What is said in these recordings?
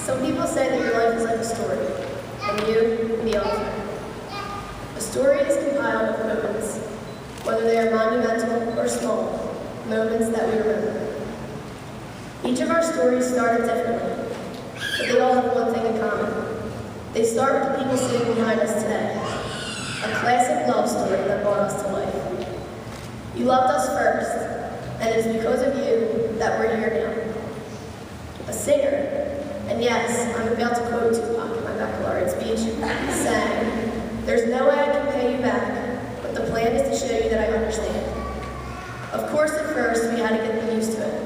Some people say that your life is like a story, and you, the author. A story is compiled of moments, whether they are monumental or small, moments that we remember. Each of our stories started differently, but they all have one thing in common. They start with the people sitting behind us today, a classic love story that brought us to life. You loved us first, and it is because of you that we're here now. A singer, and yes, I'm about to quote Tupac in my baccalaureate speech, sang, "There's no way I can pay you back, but the plan is to show you that I understand." Of course, at first, we had to get used to it,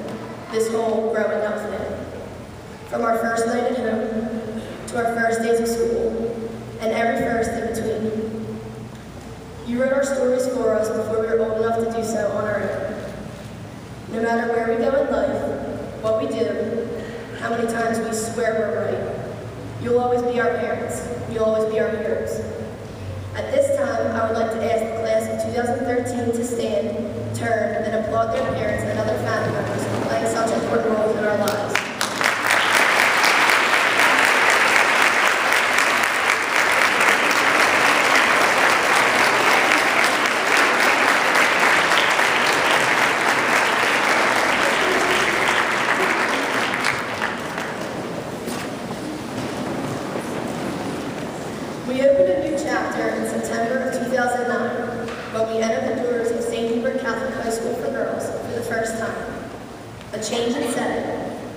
this whole growing up thing. From our first night at home, to our first days of school, and every first in between. You wrote our stories for us before we were old enough to do so on our own. No matter where we go in life, what we do, how many times we swear we're right, you'll always be our parents. You'll always be our heroes. At this time, I would like to ask the class of 2013 to stand, turn, and applaud their parents and other family members for playing such important roles in our lives. We opened a new chapter in September of 2009 when we entered the doors of St. Hubert Catholic High School for Girls for the first time. A change in setting,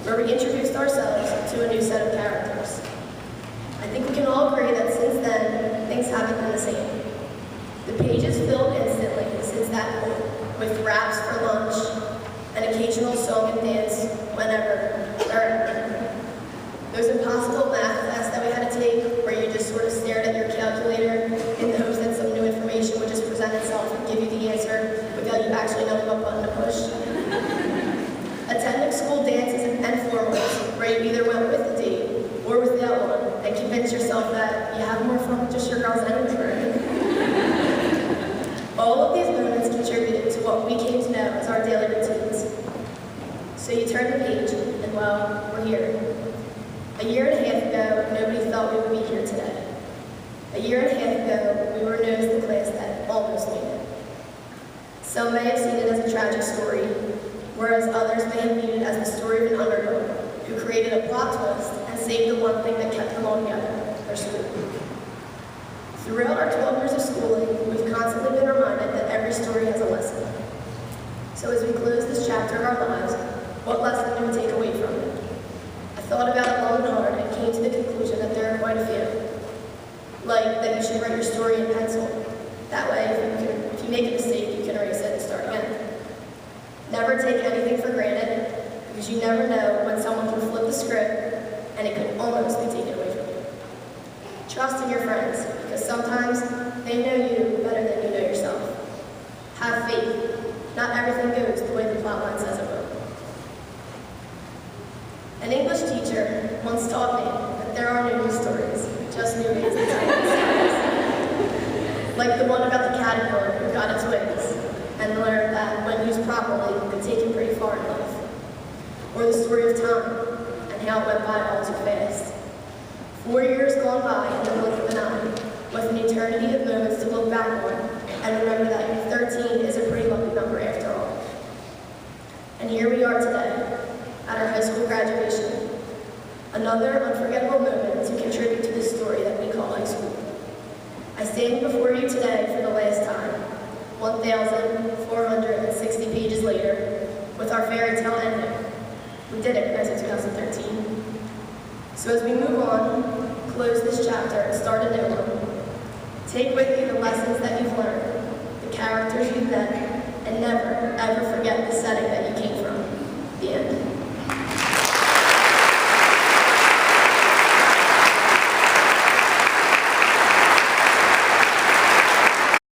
where we introduced ourselves to a new set of characters. I think we can all agree that since then, things haven't been the same. The pages filled instantly since that point, with raps for lunch, an occasional song and dance whenever, wherever. Those impossible math class that we had to take, where you just sort of stared at your calculator in the hopes that some new information would just present itself and give you the answer without you actually knowing what button to push. Attending school dances and formals, where you either went with the date or without one, and convince yourself that you have more fun with just your girls anyway. All of these moments contributed to what we came to know as our daily routines. So you turn the page, and well, we're here. A year and a half ago, nobody thought we would be here today. A year and a half ago, we were known as the class that almost made it. Some may have seen it as a tragic story, whereas others may have viewed it as the story of an underdog who created a plot twist and saved the one thing that kept them all together, their school. Throughout our 12 years of schooling, we've constantly been reminded that every story has a lesson. So as we close this chapter of our lives, what lesson do we take away from it? I thought about it long and hard and came to the conclusion that there are quite a few. Like that you should write your story in pencil. That way, if you make a mistake, you can erase it and start again. Never take anything for granted, because you never know when someone can flip the script and it could almost be taken away from you. Trust in your friends, because sometimes they know you better than you know yourself. Have faith. Not everything goes the way the plotline says it will. An English teacher once taught me that there are no news stories, just new ways and stories. Like the one about the caterpillar who got its wings and learned that when used properly, it could take him pretty far in life. Or the story of time and how it went by all too fast. 4 years gone by in the blink of an eye, with an eternity of moments to look back on and remember that 13 is a pretty lucky number after all. And here we are today, at our high school graduation. Another unforgettable moment to contribute to this story that we call high school. I stand before you today for the last time, 1,460 pages later, with our fairy tale ending. We did it, guys, in 2013. So as we move on, close this chapter and start a new one. Take with you the lessons that you've learned, the characters you've met, and never, ever forget the setting that you came from.